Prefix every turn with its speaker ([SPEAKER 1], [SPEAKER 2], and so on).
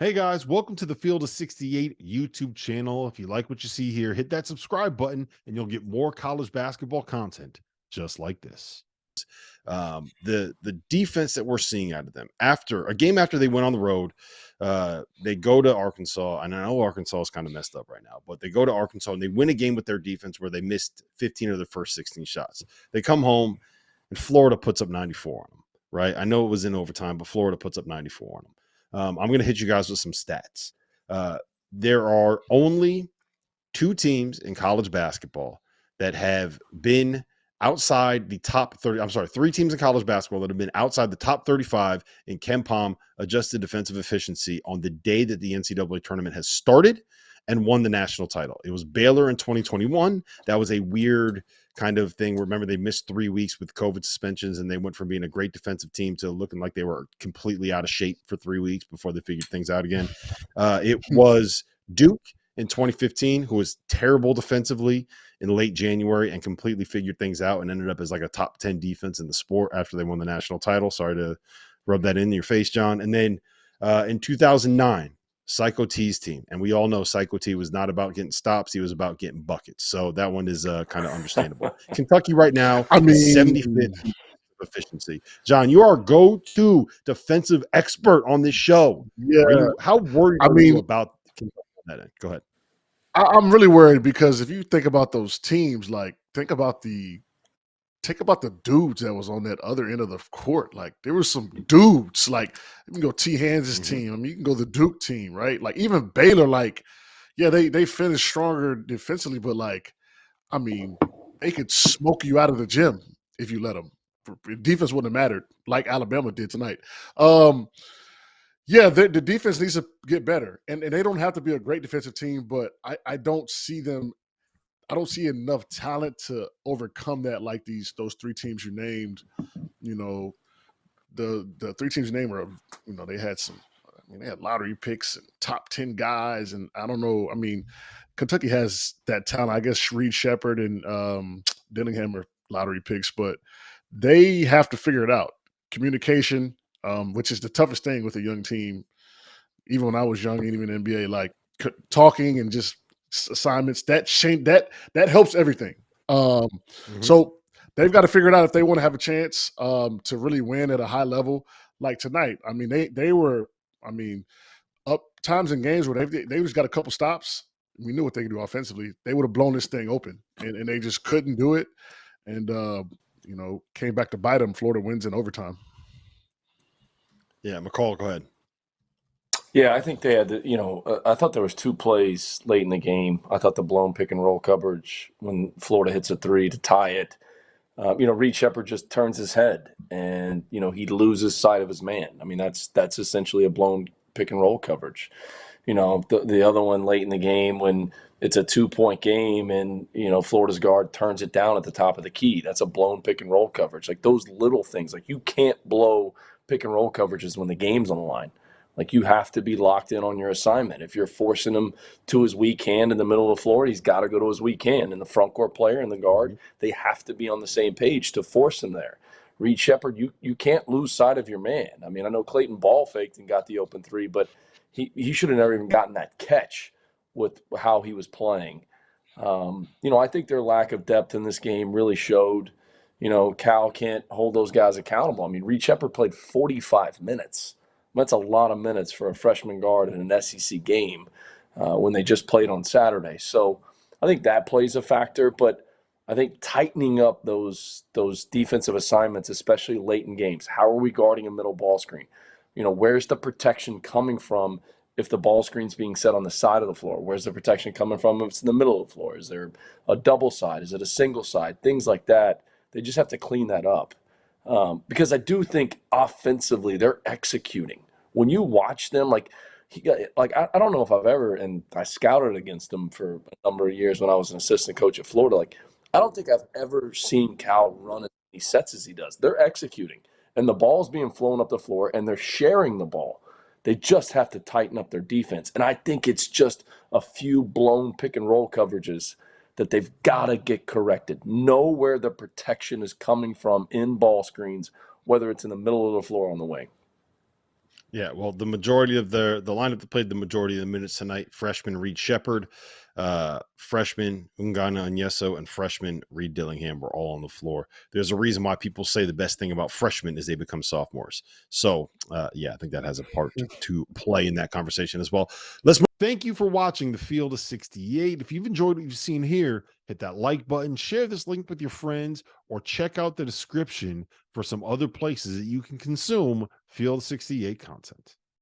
[SPEAKER 1] Hey guys, welcome to the Field of 68 YouTube channel. If you like what you see here, hit that subscribe button and you'll get more college basketball content just like this. The defense that we're seeing out of them after a game after they went on the road, they go to Arkansas, and I know Arkansas is kind of messed up right now, but they go to Arkansas and they win a game with their defense where they missed 15 of their first 16 shots. They come home and Florida puts up 94 on them, right? I know it was in overtime, but Florida puts up 94 on them. I'm going to hit you guys with some stats. There are only two teams in college basketball that have been outside the top 30. I'm sorry, three teams in college basketball that have been outside the top 35 in KenPom adjusted defensive efficiency on the day that the NCAA tournament has started and won the national title. It was Baylor in 2021. That was a weird kind of thing. Remember, they missed 3 weeks with COVID suspensions, and they went from being a great defensive team to looking like they were completely out of shape for 3 weeks before they figured things out again. It was Duke in 2015, who was terrible defensively in late January and completely figured things out and ended up as like a top 10 defense in the sport after they won the national title. Sorry to rub that in your face, John. And then in 2009, Psycho T's team. And we all know Psycho T was not about getting stops. He was about getting buckets. So that one is kind of understandable. Kentucky right now is 75th efficiency. John, you are go-to defensive expert on this show.
[SPEAKER 2] Yeah,
[SPEAKER 1] How worried
[SPEAKER 2] I
[SPEAKER 1] are you
[SPEAKER 2] mean,
[SPEAKER 1] about Kentucky on that end? Go ahead.
[SPEAKER 2] I'm really worried because if you think about those teams, like think about the dudes that was on that other end of the court. Like there were some dudes. Like you can go T. Hans's team. I mean, you can go the Duke team, right? Like even Baylor. Like yeah, they finished stronger defensively, but like I mean, they could smoke you out of the gym if you let them. Defense wouldn't have mattered, like Alabama did tonight. Yeah, the defense needs to get better, and they don't have to be a great defensive team, but I don't see them. I don't see enough talent to overcome that like those three teams you named. You know, the three teams you named were, they had some. I mean, they had lottery picks and top 10 guys, and I don't know. I mean, Kentucky has that talent. I guess Reed Shepard and Dillingham are lottery picks, but they have to figure it out. Communication, which is the toughest thing with a young team. Even when I was young, and even in the NBA, like talking and just assignments that helps everything. Um,
[SPEAKER 1] Mm-hmm.
[SPEAKER 2] so they've got to figure it out if they want to have a chance to really win at a high level. Like tonight, I mean, they were, I mean, up times in games where they just got a couple stops. We knew what they could do offensively. They would have blown this thing open, and they just couldn't do it. And came back to bite them. Florida wins in overtime.
[SPEAKER 1] Yeah, McCall, go ahead.
[SPEAKER 3] Yeah, I think they had, I thought there was two plays late in the game. I thought the blown pick and roll coverage when Florida hits a three to tie it. Reed Shepard just turns his head and, he loses sight of his man. I mean, that's essentially a blown pick and roll coverage. The other one late in the game when it's a 2-point game and, Florida's guard turns it down at the top of the key. That's a blown pick and roll coverage. Like those little things, like you can't blow pick and roll coverages when the game's on the line. Like you have to be locked in on your assignment. If you're forcing him to his weak hand in the middle of the floor, he's got to go to his weak hand. And the front court player and the guard, they have to be on the same page to force him there. Reed Shepard, you can't lose sight of your man. I mean, I know Clayton ball faked and got the open three, but he should have never even gotten that catch with how he was playing. I think their lack of depth in this game really showed. Cal can't hold those guys accountable. I mean, Reed Shepard played 45 minutes. That's a lot of minutes for a freshman guard in an SEC game when they just played on Saturday. So I think that plays a factor, but I think tightening up those defensive assignments, especially late in games. How are we guarding a middle ball screen? Where's the protection coming from if the ball screen's being set on the side of the floor? Where's the protection coming from if it's in the middle of the floor? Is there a double side? Is it a single side? Things like that. They just have to clean that up. Because I do think offensively they're executing. When you watch them, I don't know if I've ever, and I scouted against them for a number of years when I was an assistant coach at Florida. Like, I don't think I've ever seen Cal run as many sets as he does. They're executing, and the ball's being flown up the floor, and they're sharing the ball. They just have to tighten up their defense. And I think it's just a few blown pick and roll coverages that they've got to get corrected. Know where the protection is coming from in ball screens, whether it's in the middle of the floor or on the wing.
[SPEAKER 1] Yeah, well, the majority of the lineup that played the majority of the minutes tonight: freshman Reed Shepard, freshman Ungana Onyeso, and freshman Reed Dillingham were all on the floor. There's a reason why people say the best thing about freshmen is they become sophomores. So, yeah, I think that has a part to play in that conversation as well. Thank you for watching the Field of 68. If you've enjoyed what you've seen here, hit that like button, share this link with your friends, or check out the description for some other places that you can consume Field 68 content.